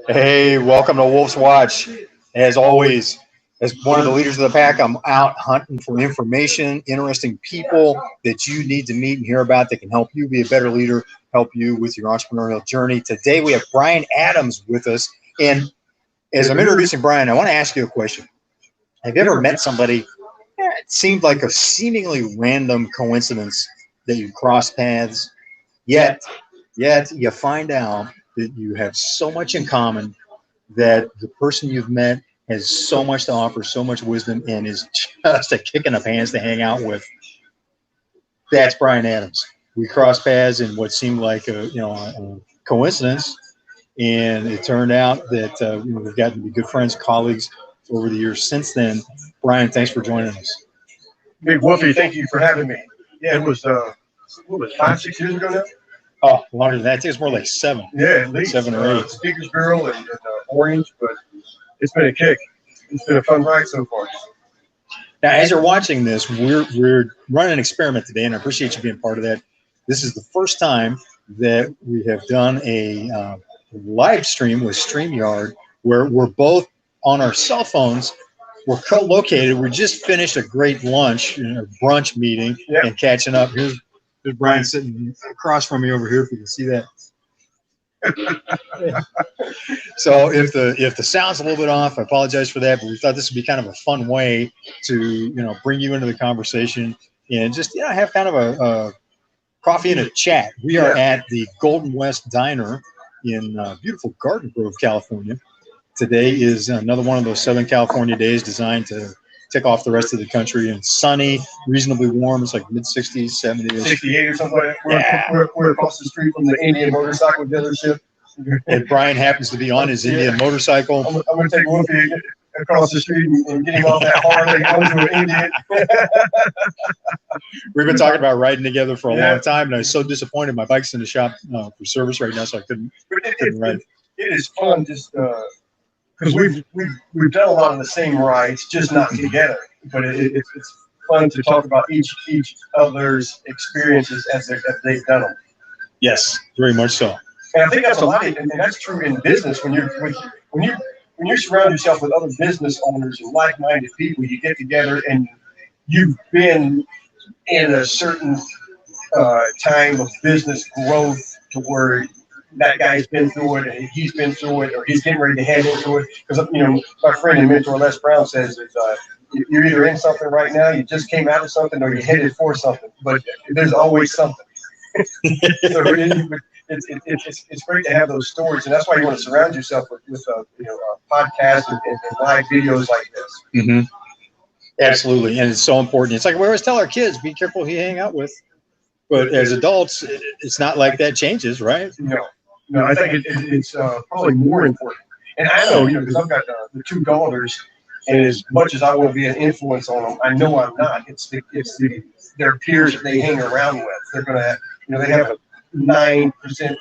Hey, welcome to Wolf's Watch. As always, as one of the leaders of the pack, I'm out hunting for information, interesting people that you need to meet and hear about that can help you be a better leader, help you with your entrepreneurial journey. Today, we have Bryan Adams with us. And as I'm introducing Bryan, I want to ask you a question. Have you ever met somebody, it seemed like a seemingly random coincidence that you crossed paths, yet you find out that you have so much in common, that the person you've met has so much to offer, so much wisdom, and is just a kick in the pants to hang out with? That's Bryan Adams. We crossed paths in what seemed like a coincidence, and it turned out that we've gotten to be good friends, colleagues over the years since then. Bryan, thanks for joining us. Big Wolfie, thank you for having me. Yeah, it was, 5, 6 years ago now? Oh, longer than that. I think it's more like 7. Yeah, at least. 7 or 8. Speaker's Girl and Orange, but it's been a kick. It's been a fun ride so far. Now, as you're watching this, we're running an experiment today, and I appreciate you being part of that. This is the first time that we have done a live stream with StreamYard, where we're both on our cell phones. We're co-located. We just finished a great lunch, a brunch meeting, and catching up. Here's Bryan sitting across from me over here, if you can see that. So if the sound's a little bit off, I apologize for that, but we thought this would be kind of a fun way to bring you into the conversation and just have kind of a coffee and a chat. We are at the Golden West Diner in beautiful Garden Grove, California. Today is another one of those Southern California days designed to tick off the rest of the country, and sunny, reasonably warm. It's like mid-60s, 70s. 68 or something like that. We're across the street from the Indian motorcycle dealership. And Bryan happens to be on his Indian motorcycle. I'm going to take Wolfie across the street and get him off that Harley going to an Indian. We've been talking about riding together for a long time, and I was so disappointed. My bike's in the shop for service right now, so I couldn't ride. It is fun just because we've done a lot of the same rides, just not together. But it's fun to talk about each other's experiences as they've done them. Yes, very much so. And I think that's a lot, and that's true in business. When you surround yourself with other business owners and like-minded people, you get together and you've been in a certain time of business growth to where that guy's been through it, and he's been through it, or he's getting ready to head into it. Because my friend and mentor Les Brown says that you're either in something right now, you just came out of something, or you're headed for something. But there's always something. So it's great to have those stories, and that's why you want to surround yourself with podcasts and live videos like this. Mm-hmm. Absolutely, and it's so important. It's like we always tell our kids, be careful who you hang out with. But as adults, it's not like that changes, right? No, I think it's probably more important. And I know, because I've got the 2 daughters, and as much as I want to be an influence on them, I know I'm not. It's their peers that they hang around with. They're going to, they have a 9%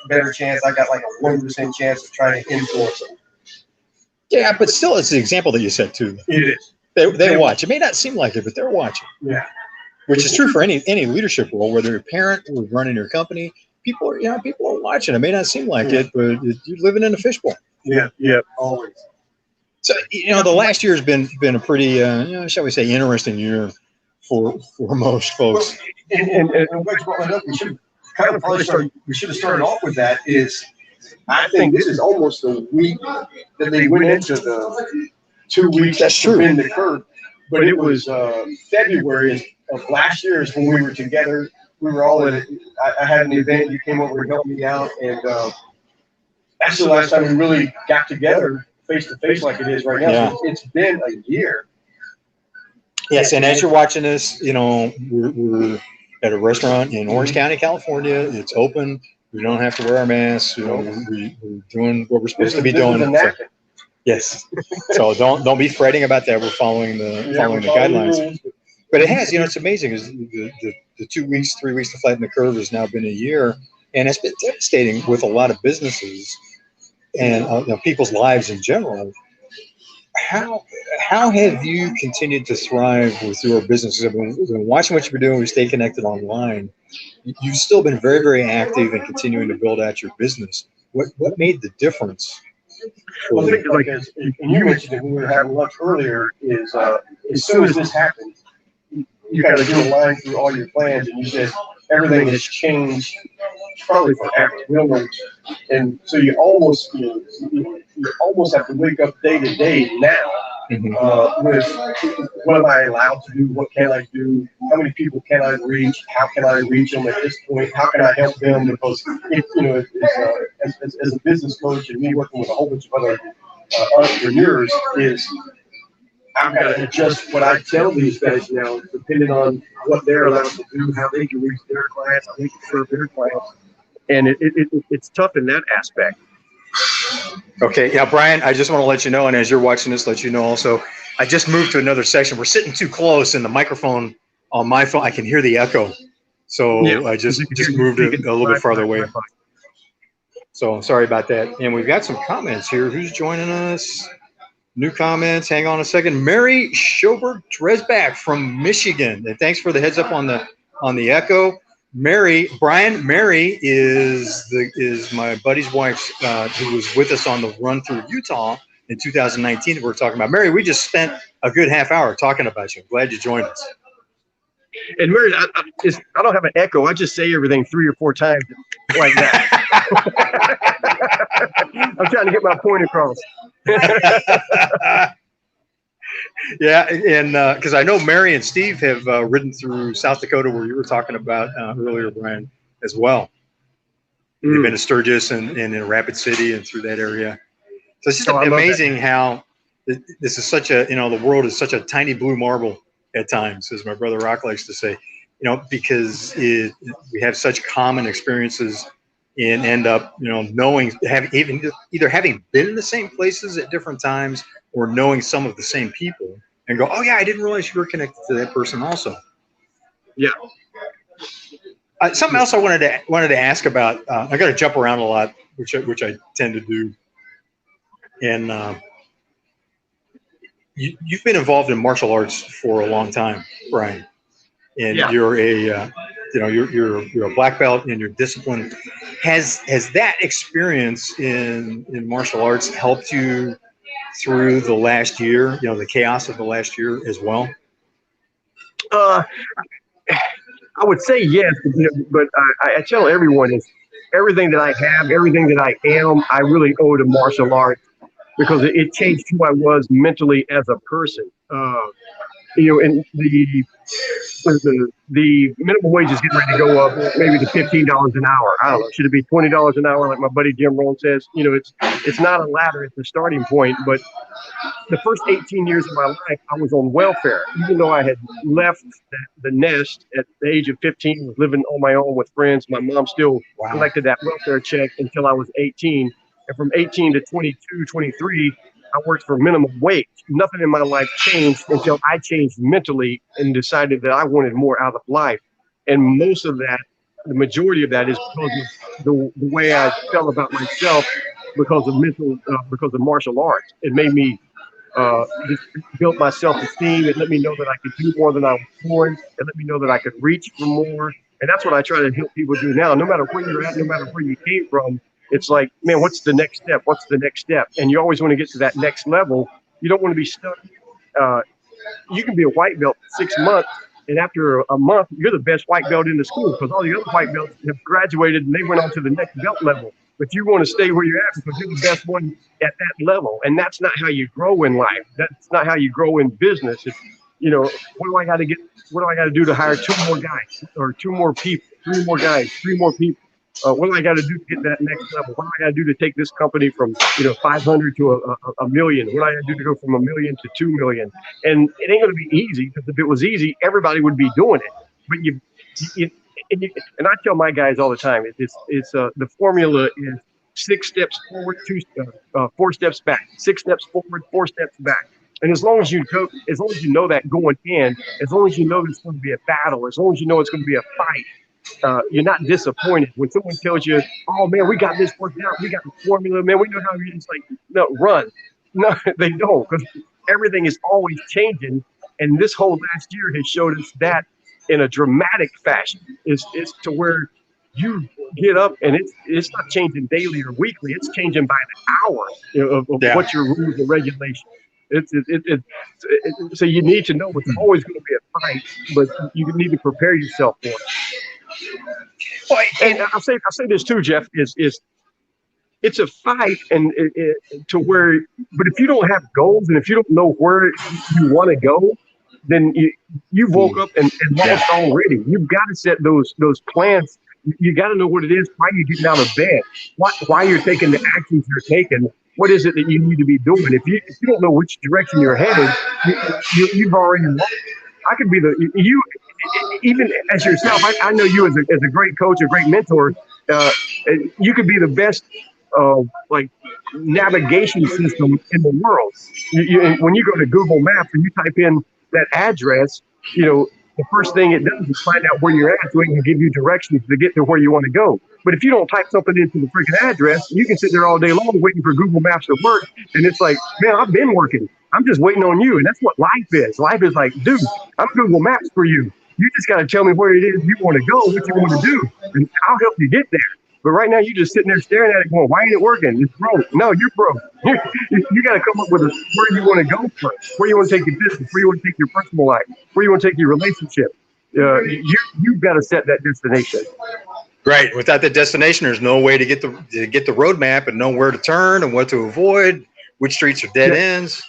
better chance. I got like a 1% chance of trying to influence them. Yeah, but still, it's the example that you set too. It is. They watch. It may not seem like it, but they're watching. Yeah. Which is true for any leadership role, whether you're a parent or running your company. People are watching. It may not seem like it, but you're living in a fishbowl. Yeah, always. So the last year has been a pretty, shall we say, interesting year for most folks. And what you brought up, we should have started off with that. Is I think this is almost the week that they went into the 2 weeks. That's true. In the curve, but it was February of last year is when we were together. We were all at it. I had an event. You came over to help me out, and that's the last time we really got together face to face like it is right now. Yeah. So it's been a year. Yes, and as you're watching this, we're at a restaurant in Orange County, California. It's open. We don't have to wear our masks. We're doing what we're supposed to be doing. Yes. So don't be fretting about that. We're following the guidelines. But it has, it's amazing. The 2 weeks, 3 weeks to flatten the curve has now been a year, and it's been devastating with a lot of businesses and people's lives in general. How have you continued to thrive with your businesses? I've been watching what you've been doing. We stay connected online. You've still been very, very active in continuing to build out your business. What made the difference Well, I think like and you mentioned it when we were having lunch earlier, is as soon as this happened, you kind of drew a line through all your plans, and you said everything has changed probably forever. We don't know, and so you almost have to wake up day to day now with what am I allowed to do, what can I do, how many people can I reach, how can I reach them at this point, how can I help them, because as a business coach and me working with a whole bunch of other entrepreneurs is I've got to adjust what I tell these guys now, depending on what they're allowed to do, how they can reach their clients, how they can serve their clients. And it's tough in that aspect. Okay. Yeah, Bryan, I just want to let you know, and as you're watching this, let you know also, I just moved to another section. We're sitting too close, and the microphone on my phone, I can hear the echo. So yeah, I just moved it a little bit farther away. So sorry about that. And we've got some comments here. Who's joining us? New comments. Hang on a second. Mary Schoberg-Dresbach from Michigan. And thanks for the heads up on the echo. Mary is my buddy's wife who was with us on the run through Utah in 2019 that we're talking about. Mary, we just spent a good half hour talking about you. I'm glad you joined us. And Mary, I don't have an echo. I just say everything 3 or 4 times like that. I'm trying to get my point across. Yeah, and because I know Mary and Steve have ridden through South Dakota, where you were talking about earlier, Bryan, as well. They've been to Sturgis and in Rapid City and through that area. So it's just amazing how this is such a, the world is such a tiny blue marble at times, as my brother Rock likes to say, because we have such common experiences and end up, knowing, either having been in the same places at different times or knowing some of the same people and go, oh yeah, I didn't realize you were connected to that person also. Yeah. Something else I wanted to ask about. I got to jump around a lot, which I tend to do. And you've been involved in martial arts for a long time, Bryan, and you're a you're a black belt and you're disciplined. Has that experience in martial arts helped you through the last year, the chaos of the last year as well? I would say yes, but I tell everyone is everything that I have, everything that I am, I really owe to martial arts because it changed who I was mentally as a person. And the minimum wage is getting ready to go up maybe to $15 an hour. I don't know. Should it be $20 an hour like my buddy Jim Rohn says? It's not a ladder, it's a starting point. But the first 18 years of my life, I was on welfare. Even though I had left the nest at the age of 15, was living on my own with friends, my mom still collected that welfare check until I was 18. And from 18 to 22, 23, I worked for minimum wage. Nothing in my life changed until I changed mentally and decided that I wanted more out of life. And most of that, the majority of that is because of the way I felt about myself because of martial arts. It made me just built my self-esteem. It let me know that I could do more than I was born. It let me know that I could reach for more. And that's what I try to help people do now. No matter where you're at, no matter where you came from, it's like, man, what's the next step? What's the next step? And you always want to get to that next level. You don't want to be stuck. You can be a white belt for 6 months, and after a month, you're the best white belt in the school because all the other white belts have graduated and they went on to the next belt level. But you want to stay where you're at because you're the best one at that level. And that's not how you grow in life. That's not how you grow in business. It's, what do I got to do to hire 2 more guys or 2 more people, 3 more guys, 3 more people? What do I got to do to get that next level? What do I got to do to take this company from 500 to a million? What do I got to do to go from 1 million to 2 million? And it ain't going to be easy because if it was easy, everybody would be doing it. But and I tell my guys all the time, the formula is 6 steps forward, 4 steps back, 6 steps forward, 4 steps back. And as long as you know that going in, as long as you know it's going to be a battle, as long as you know it's going to be a fight. You're not disappointed when someone tells you, oh man, we got this worked out, we got the formula, man, we know how it's like, no, run. No, they don't, because everything is always changing. And this whole last year has showed us that in a dramatic fashion. It's to where you get up and it's not changing daily or weekly. It's changing by the hour, of Yeah. what your rules and regulations. So you need to know it's always going to be a fight, but you need to prepare yourself for it. And I'll say this too, Jeff, is it's a fight, and to where, but if you don't have goals and if you don't know where you want to go, then you woke up and lost already. You've got to set those plans. You got to know what it is, why you're getting out of bed, why you're taking the actions you're taking. What is it that you need to be doing? If you don't know which direction you're headed, you've already lost. I could be you, even as yourself. I know you as a great coach, a great mentor. You could be the best like navigation system in the world. When you go to Google Maps and you type in that address, the first thing it does is find out where you're at so it can give you directions to get to where you want to go. But if you don't type something into the freaking address, you can sit there all day long waiting for Google Maps to work. And it's like, man, I've been working. I'm just waiting on you. And that's what life is. Life is like, dude, I'm Google Maps for you. You just got to tell me where it is you want to go, what you want to do, and I'll help you get there. But right now, you're just sitting there staring at it going, why ain't it working? It's broke. No, you're broke. You got to come up with where you want to go first, where you want to take your business, where you want to take your personal life, where you want to take your relationship. You've got to set that destination. Right. Without the destination, there's no way to get the roadmap and know where to turn and what to avoid, which streets are dead ends.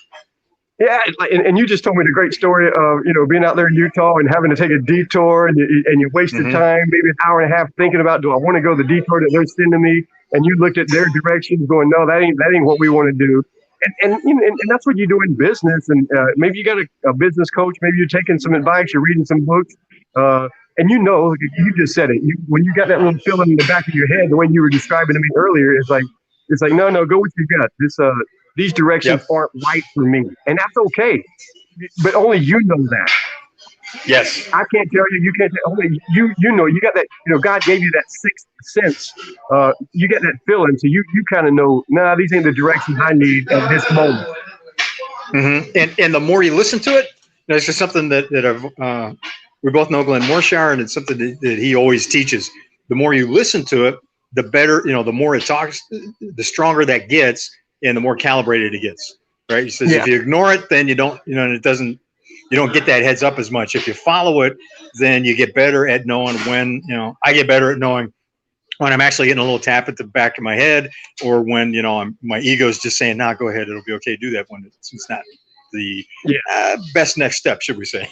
Yeah, and you just told me the great story of being out there in Utah and having to take a detour, and you wasted time, maybe an hour and a half thinking about, do I want to go the detour that they're sending me? And you looked at their directions, going, no, that ain't what we want to do. And that's what you do in business. And maybe you got a business coach, maybe you're taking some advice, you're reading some books, and you just said it. When you got that little feeling in the back of your head, the way you were describing to me earlier, it's like no, go with your gut. These directions aren't right for me, and that's okay. But only you know that. Yes. I can't tell you. You can't tell. Only you know. You got that. God gave you that sixth sense. You get that feeling, so you kind of know. Nah, these ain't the directions I need at this moment. Mm-hmm. And the more you listen to it, it's just something that we both know Glenn Morshire, and it's something that he always teaches. The more you listen to it, the better. The more it talks, the stronger that gets. And the more calibrated it gets, right? He says if you ignore it, then you don't, and it doesn't, you don't get that heads up as much. If you follow it, then you get better at knowing when, I get better at knowing when I'm actually getting a little tap at the back of my head, or when, my ego's just saying, nah, go ahead, it'll be okay, do that when it's not the best next step, should we say.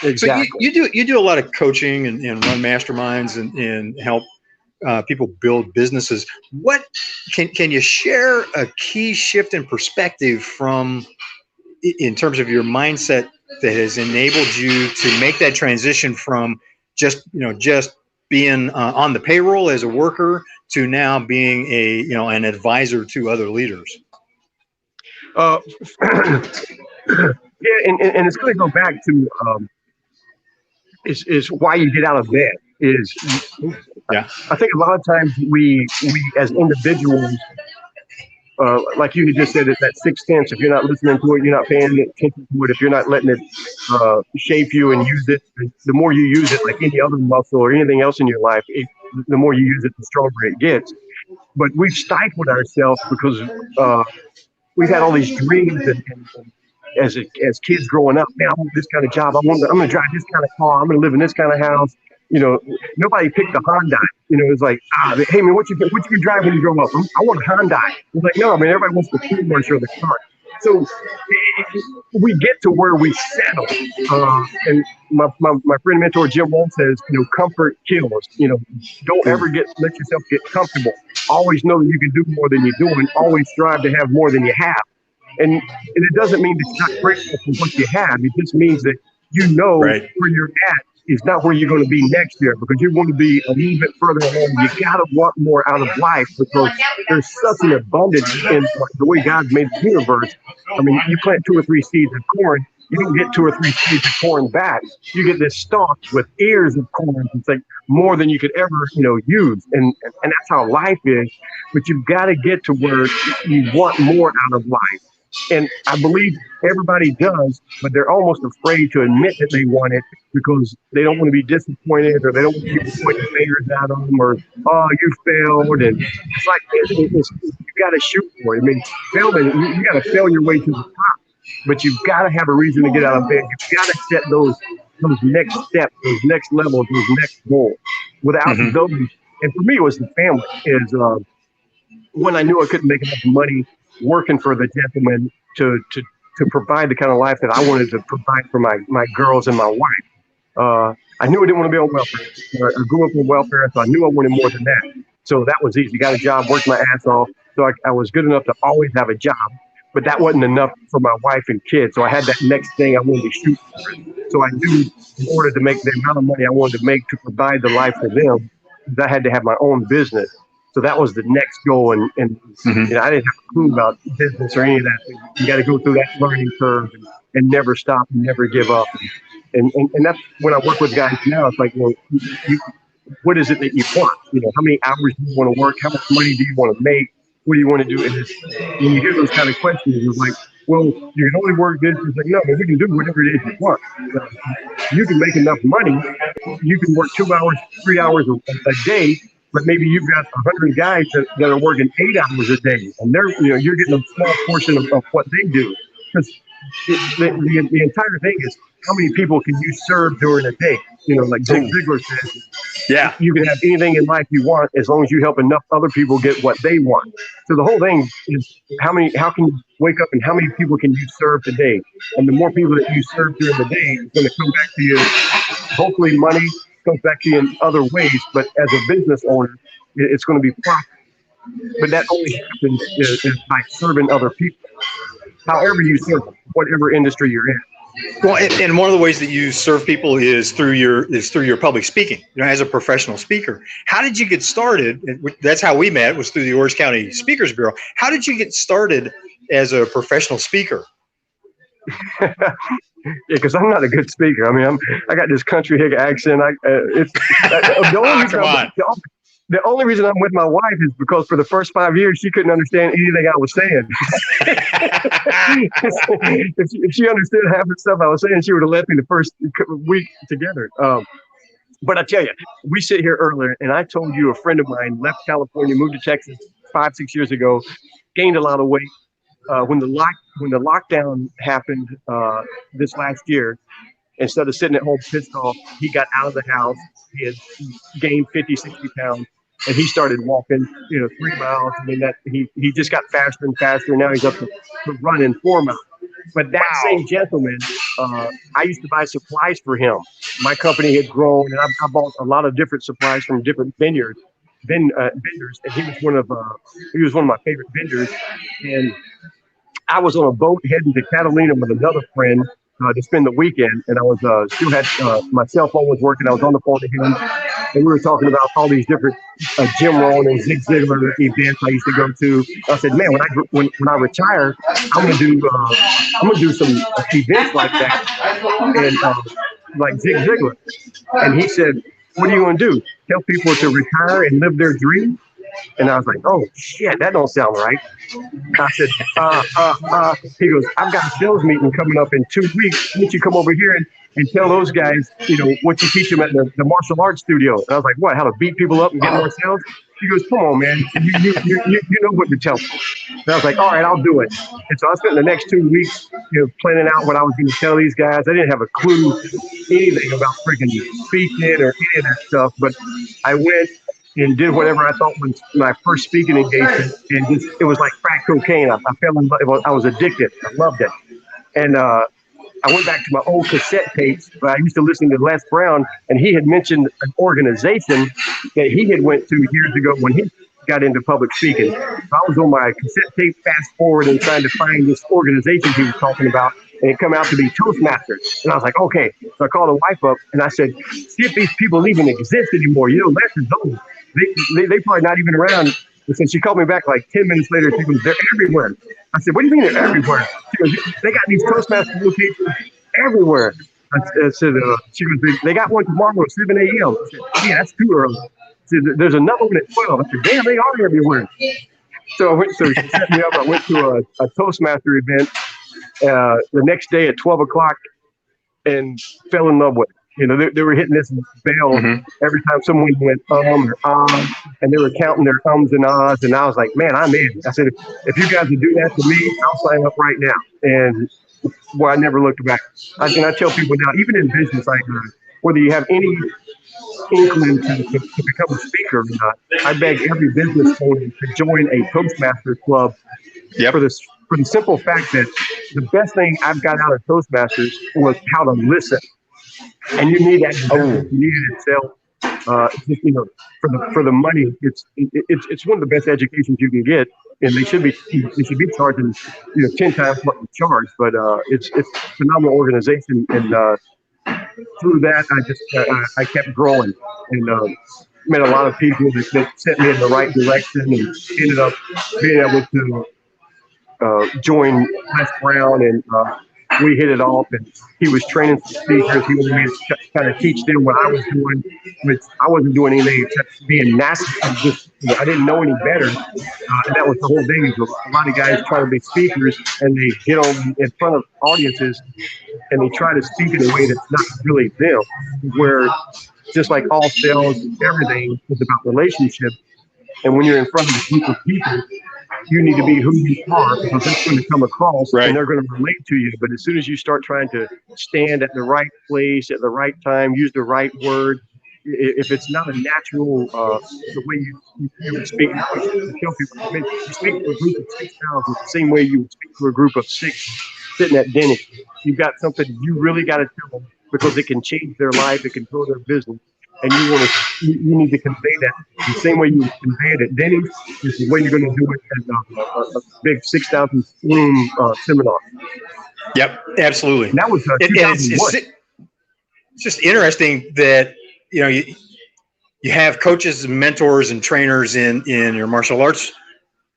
Exactly. So you do a lot of coaching and run masterminds and help people build businesses. What can you share a key shift in perspective in terms of your mindset that has enabled you to make that transition from just being on the payroll as a worker to now being an advisor to other leaders? And it's going to go back to is why you get out of bed. I think a lot of times we as individuals, like you just said, it's that sixth sense. If you're not listening to it, you're not paying attention to it. If you're not letting it shape you and use it, the more you use it, like any other muscle or anything else in your life, the more you use it, the stronger it gets. But we've stifled ourselves because we've had all these dreams and as kids growing up, man, I want this kind of job. I'm going to drive this kind of car. I'm going to live in this kind of house. Nobody picked a Hyundai. It's like, hey man, what you can drive when you grow up? I want a Hyundai. It's like, no, man, everybody wants the Porsche or the car. So we get to where we settle. And my friend and mentor Jim Wall says, comfort kills. Don't ever let yourself get comfortable. Always know that you can do more than you're doing. Always strive to have more than you have. And it doesn't mean that you're not grateful for what you have. It just means that where you're at is not where you're going to be next year, because you want to be a little bit further along. You got to want more out of life, because there's such an abundance in the way God's made the universe. I mean, you plant 2 or 3 seeds of corn, you don't get 2 or 3 seeds of corn back. You get this stalk with ears of corn. It's like more than you could ever, use. And that's how life is. But you've got to get to where you want more out of life. And I believe everybody does, but they're almost afraid to admit that they want it because they don't want to be disappointed, or they don't want people pointing fingers at them, or, oh, you failed. And it's like, you got to shoot for it. I mean, failing, you got to fail your way to the top, but you've got to have a reason to get out of bed. You've got to set those next steps, those next levels, those next goals. Without those, and for me, it was the family. When I knew I couldn't make enough money working for the gentleman to provide the kind of life that I wanted to provide for my girls and my wife. I knew I didn't want to be on welfare. I grew up on welfare, so I knew I wanted more than that. So that was easy. Got a job, worked my ass off. So I was good enough to always have a job, but that wasn't enough for my wife and kids. So I had that next thing I wanted to shoot for. So I knew in order to make the amount of money I wanted to make to provide the life for them, I had to have my own business. So that was the next goal. And you know, I didn't have a clue about business or any of that. You got to go through that learning curve and never stop and never give up. And that's when I work with guys now. It's like, well, what is it that you want? You know, how many hours do you want to work? How much money do you want to make? What do you want to do? And when you hear those kind of questions, it's like, well, you can only work this. It's like, no, but we can do whatever it is you want. You can make enough money. You can work 2 hours, 3 hours a day, but maybe you've got 100 guys that are working 8 hours a day, and you're getting a small portion of what they do. Because the entire thing is, how many people can you serve during a day? You know, like Zig Ziglar says, yeah, you can have anything in life you want as long as you help enough other people get what they want. So the whole thing is how can you wake up and how many people can you serve today? And the more people that you serve during the day, it's going to come back to you. Hopefully money comes back to you in other ways, but as a business owner, it's going to be profit. But that only happens is by serving other people. However you serve them, whatever industry you're in. Well, and one of the ways that you serve people is through your public speaking. You know, as a professional speaker, how did you get started? That's how we met, was through the Orange County Speakers Bureau. How did you get started as a professional speaker? Yeah, because I'm not a good speaker. I mean, I got this country hick accent. The only reason I'm with my wife is because for the first 5 years, she couldn't understand anything I was saying. If she understood half the stuff I was saying, she would have left me the first week together. But I tell you, we sit here earlier, and I told you a friend of mine left California, moved to Texas 5-6 years ago, gained a lot of weight. When the lockdown happened this last year, instead of sitting at home pissed off, he got out of the house. He had gained 50, 60 pounds. And he started walking, 3 miles. I mean, he just got faster and faster. Now he's up to running 4 miles. But that same gentleman, I used to buy supplies for him. My company had grown, and I bought a lot of different supplies from different vendors. And he was one of my favorite vendors. And I was on a boat heading to Catalina with another friend to spend the weekend, and I was still had my cell phone was working. I was on the phone to him, and we were talking about all these different Jim Rohn and Zig Ziglar events I used to go to. I said, man, when I retire, I'm gonna do some events like that, and like Zig Ziglar. And he said, what are you gonna do? Tell people to retire and live their dream? And I was like, oh shit, that don't sound right. I said, he goes, I've got a sales meeting coming up in 2 weeks. Why don't you come over here and tell those guys, what you teach them at the martial arts studio? And I was like, what, how to beat people up and get more sales? He goes, come on, man, you know what to tell them. And I was like, all right, I'll do it. And so I spent the next 2 weeks, planning out what I was going to tell these guys. I didn't have a clue anything about freaking speaking or any of that stuff, but I went and did whatever I thought was my first speaking engagement, and it was like crack cocaine. I fell in love. I was addicted. I loved it. And I went back to my old cassette tapes. I used to listen to Les Brown, and he had mentioned an organization that he had went to years ago when he got into public speaking. So I was on my cassette tape, fast forward, and trying to find this organization he was talking about, and it come out to be Toastmasters. And I was like, okay. So I called the wife up, and I said, see if these people even exist anymore. Les is old. They probably not even around. And so she called me back like 10 minutes later. She goes, they're everywhere. I said, what do you mean they're everywhere? She goes, they got these Toastmasters locations everywhere. I said, she goes, they got one tomorrow at 7 a.m. I said, yeah, that's too early. She said, there's another one at 12. I said, damn, they are everywhere. So she set me up. I went to a Toastmaster event the next day at 12 o'clock and fell in love with it. You know, they were hitting this bell every time someone went or and they were counting their ums and ahs, and I was like, man, I'm in. I said, if you guys would do that to me, I'll sign up right now. And I never looked back. I tell people now, even in business, like whether you have any inkling to become a speaker or not, I beg every business owner to join a Toastmasters club for the simple fact that the best thing I've got out of Toastmasters was how to listen. And you need that. You need it itself. You know, for the money, it's one of the best educations you can get, and they should be charging 10 times what we charge. But it's a phenomenal organization, and through that I kept growing and met a lot of people that sent me in the right direction, and ended up being able to join Les Brown, and we hit it off, and he was training some speakers. He wanted me to kind of teach them what I was doing, which I wasn't doing anything except being nasty. I didn't know any better, and that was the whole thing. A lot of guys try to be speakers, and they get on in front of audiences, and they try to speak in a way that's not really them, where just like all sales, everything is about relationship. And when you're in front of a group of people, you need to be who you are, because that's going to come across, and they're going to relate to you. But as soon as you start trying to stand at the right place at the right time, use the right word, if it's not a natural the way you speak, I always tell people, you speak to a group of 6,000 the same way you would speak to a group of 6 sitting at dinner. You've got something you really got to tell them, because it can change their life, it can grow their business. And you need to convey that the same way you convey it at Denny's is the way you're going to do it at a big 6,000 room seminar. Yep, absolutely. And that was 2001. It's just interesting that you have coaches and mentors and trainers in your martial arts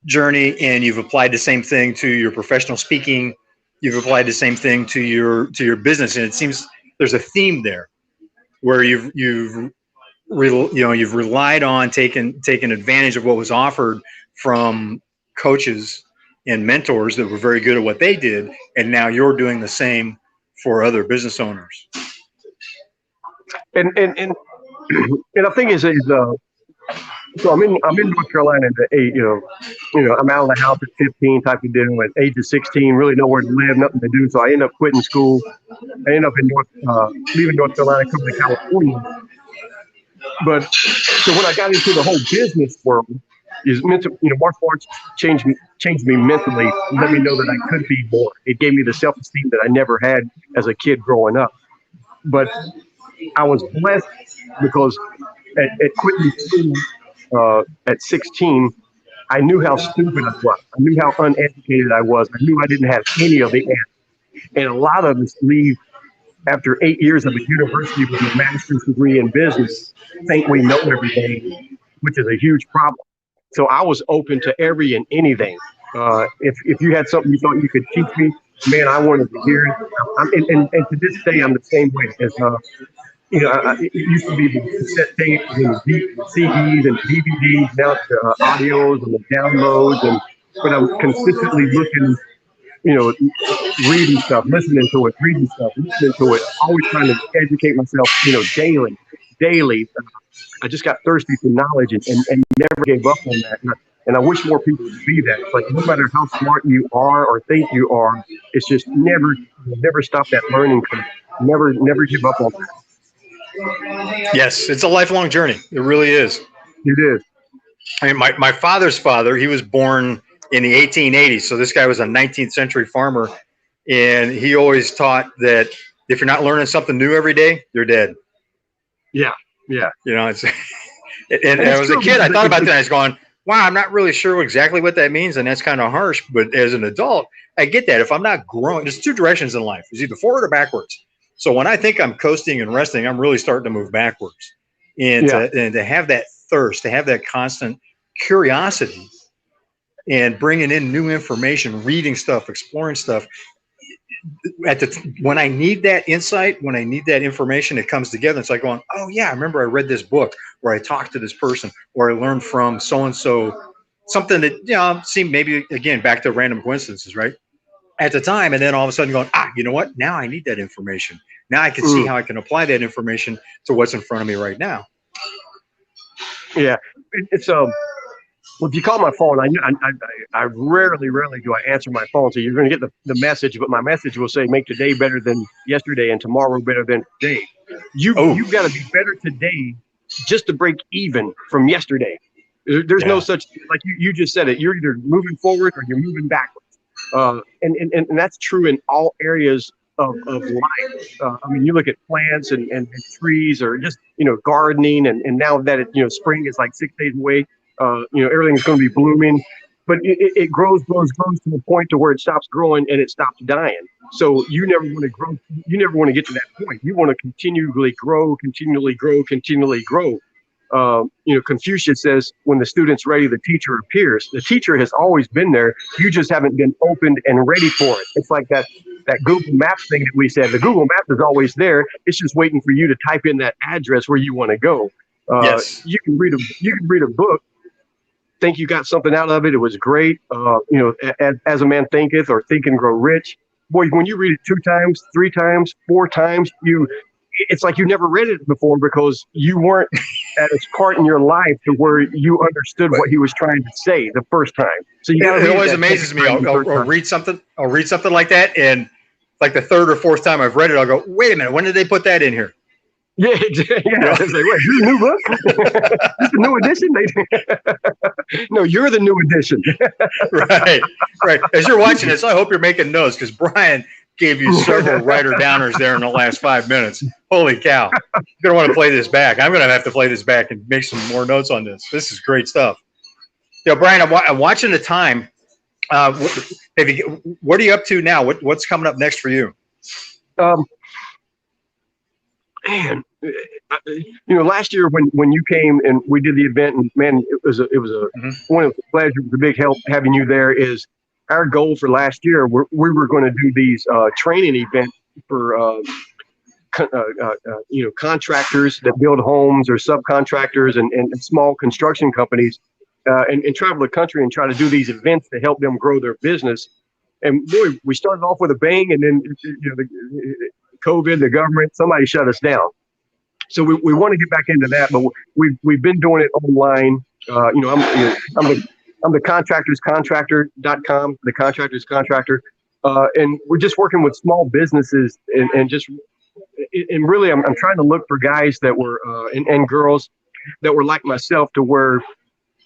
journey, and you've applied the same thing to your professional speaking. You've applied the same thing to your business, and it seems there's a theme there, where you've relied on taking advantage of what was offered from coaches and mentors that were very good at what they did, and now you're doing the same for other business owners. And the thing is, so I'm in North Carolina at I'm out of the house at 15 type of deal. At age of 16, really nowhere to live, nothing to do. So I end up quitting school. I end up leaving North Carolina, coming to California. But so when I got into the whole business world, martial arts changed me mentally, let me know that I could be more. It gave me the self-esteem that I never had as a kid growing up. But I was blessed because at quitting school at 16, I knew how stupid I was. I knew how uneducated I was. I knew I didn't have any of the answers. And a lot of us leave after 8 years of a university with a master's degree in business, think we know everything, which is a huge problem. So I was open to every and anything. If you had something you thought you could teach me, man, I wanted to hear it. And to this day, I'm the same way. As it used to be the cassette tapes and the CDs and DVDs, now it's the audios and the downloads. But I'm consistently looking, reading stuff, listening to it, always trying to educate myself, daily. I just got thirsty for knowledge and never gave up on that. And I wish more people would be that. It's like, no matter how smart you are or think you are, it's just never stop that learning curve. Never give up on that. Yes, it's a lifelong journey. It really is. It is. I mean, my father's father, he was born in the 1880s. So this guy was a 19th century farmer. And he always taught that if you're not learning something new every day, you're dead. Yeah. It's and as a kid, I thought about that. I was going, wow, I'm not really sure exactly what that means. And that's kind of harsh. But as an adult, I get that. If I'm not growing, there's 2 directions in life. It's either forward or backwards. So when I think I'm coasting and resting, I'm really starting to move backwards. And to have that thirst, to have that constant curiosity and bringing in new information, reading stuff, exploring stuff. When I need that insight, when I need that information, it comes together. It's like going, oh yeah, I remember I read this book, or I talked to this person, or I learned from so-and-so something that, seemed maybe, again, back to random coincidences, right? At the time, and then all of a sudden going, you know what? Now I need that information. Now I can see how I can apply that information to what's in front of me right now. Yeah, it's well, if you call my phone, I rarely do I answer my phone. So you're going to get the message, but my message will say, make today better than yesterday and tomorrow better than today. You've got to be better today just to break even from yesterday. There's no such, like you just said it, you're either moving forward or you're moving backwards. And that's true in all areas of life. I mean, you look at plants and trees, or just, gardening, and now that spring is like 6 days away, everything's going to be blooming, but it grows to the point to where it stops growing and it stops dying. So you never want to grow. You never want to get to that point. You want to continually grow. Confucius says, when the student's ready, the teacher appears. The teacher has always been there. You just haven't been opened and ready for it. It's like that Google Maps thing that we said. The Google Map is always there. It's just waiting for you to type in that address where you want to go. Yes. You can read a book, think you got something out of it. It was great. As a man thinketh, or Think and Grow Rich. Boy, when you read it 2 times, 3 times, 4 times, it's like you never read it before, because you weren't at a part in your life to where you understood what he was trying to say the first time. So it always amazes me. I'll read something like that, and like the 3rd or 4th time I've read it, I'll go, wait a minute, when did they put that in here? Yeah, exactly. Yeah. It's like, wait, this is a new book? This is a new edition? No, you're the new edition. Right. As you're watching this, I hope you're making notes, because Bryan gave you several writer-downers there in the last 5 minutes. Holy cow. You're going to want to play this back. I'm going to have to play this back and make some more notes on this. This is great stuff. Bryan, I'm watching the time. What are you up to now? What's coming up next for you? Last year when you came and we did the event, and man, it was one of the pleasure, the big help having you there. Is our goal for last year, we were going to do these training events for contractors that build homes, or subcontractors and small construction companies, and travel the country and try to do these events to help them grow their business. And boy, we started off with a bang, and then COVID, the government, somebody shut us down. So we want to get back into that, but we've been doing it online. I'm the contractorscontractor.com, the contractor's contractor. And we're just working with small businesses and really I'm trying to look for guys that were, and girls that were like myself, to where,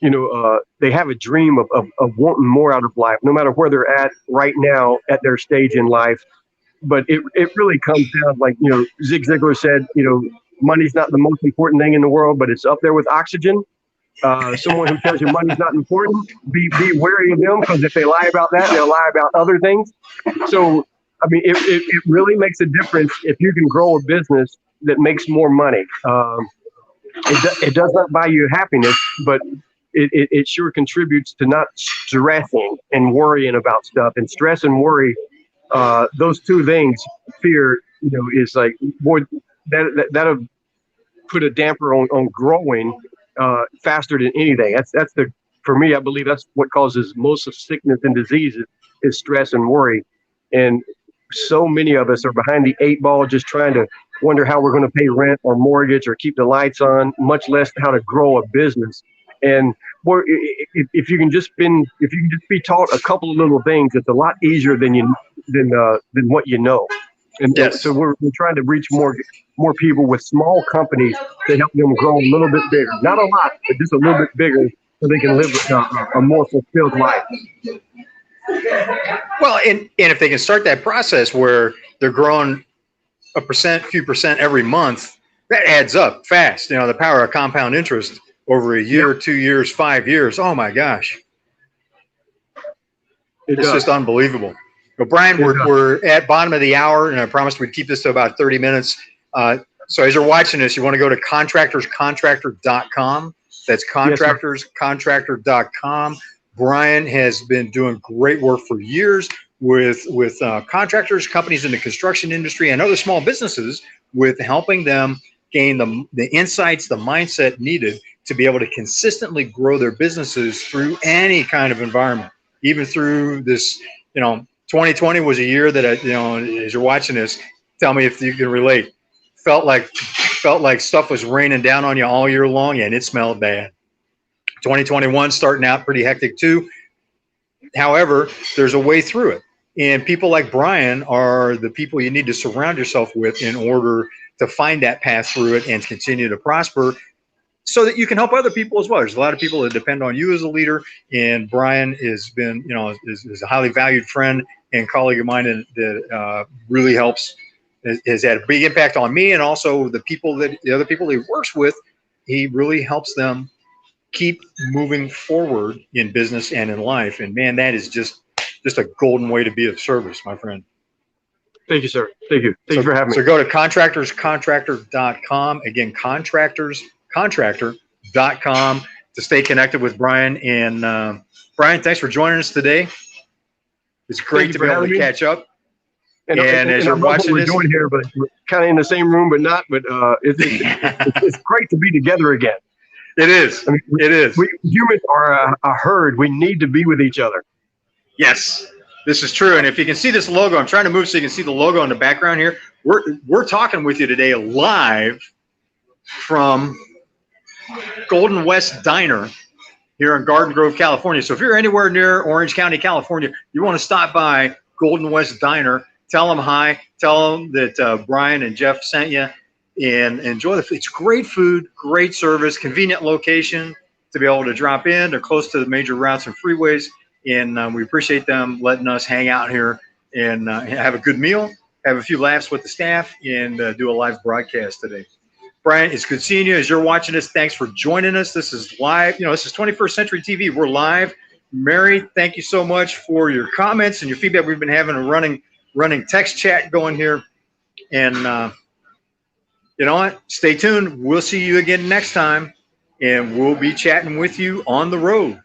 they have a dream of wanting more out of life, no matter where they're at right now at their stage in life. But it really comes down, like, Zig Ziglar said, money's not the most important thing in the world, but it's up there with oxygen. Someone who tells you money's not important, be wary of them, because if they lie about that, they'll lie about other things. So, I mean, it really makes a difference if you can grow a business that makes more money. It does not buy you happiness, but it sure contributes to not stressing and worrying about stuff. And stress and worry, those 2 things, fear, is like, boy, that'll put a damper on growing faster than anything. That's for me, I believe that's what causes most of sickness and disease is stress and worry. And so many of us are behind the 8 ball, just trying to wonder how we're going to pay rent or mortgage or keep the lights on, much less how to grow a business. And boy, if you can just be taught a couple of little things, it's a lot easier than what you know. And yes. So we're trying to reach more people with small companies to help them grow a little bit bigger. Not a lot, but just a little bit bigger, so they can live a more fulfilled life. Well, and if they can start that process where they're growing a few percent every month, that adds up fast. The power of compound interest over a year, 2 years, 5 years. Oh my gosh. It's just unbelievable. Well, Bryan, we're at bottom of the hour, and I promised we'd keep this to about 30 minutes. So as you're watching this, you want to go to contractorscontractor.com. That's contractorscontractor.com. Bryan has been doing great work for years with contractors, companies in the construction industry, and other small businesses, with helping them gain the insights, the mindset needed to be able to consistently grow their businesses through any kind of environment, even through this, 2020 was a year that, as you're watching this, tell me if you can relate. Felt like stuff was raining down on you all year long, and it smelled bad. 2021 starting out pretty hectic too. However, there's a way through it. And people like Bryan are the people you need to surround yourself with in order to find that path through it and continue to prosper so that you can help other people as well. There's a lot of people that depend on you as a leader, and Bryan has been, is a highly valued friend and colleague of mine that really helps, has had a big impact on me, and also the other people he works with. He really helps them keep moving forward in business and in life. And man, that is just a golden way to be of service, my friend. Thank you, sir. Thank you. Thank you for having me. So go to contractorscontractor.com. Again, contractorscontractor.com to stay connected with Bryan. And Bryan, thanks for joining us today. It's great to be able to catch up. And as you're watching this, we're doing here, but we're kind of in the same room, but not. But it's great to be together again. It is. I mean, it is. We humans are a herd. We need to be with each other. Yes, this is true. And if you can see this logo, I'm trying to move so you can see the logo in the background here. We're talking with you today live from Golden West Diner here in Garden Grove, California. So if you're anywhere near Orange County, California, you want to stop by Golden West Diner, tell them hi, tell them that Bryan and Jeff sent you, and enjoy the food. It's great food, great service, convenient location to be able to drop in. They're close to the major routes and freeways. And we appreciate them letting us hang out here and have a good meal, have a few laughs with the staff, and do a live broadcast today. Bryan, it's good seeing you. As you're watching this, thanks for joining us. This is live. This is 21st Century TV. We're live. Mary, thank you so much for your comments and your feedback. We've been having a running text chat going here. And you know what? Stay tuned. We'll see you again next time, and we'll be chatting with you on the road.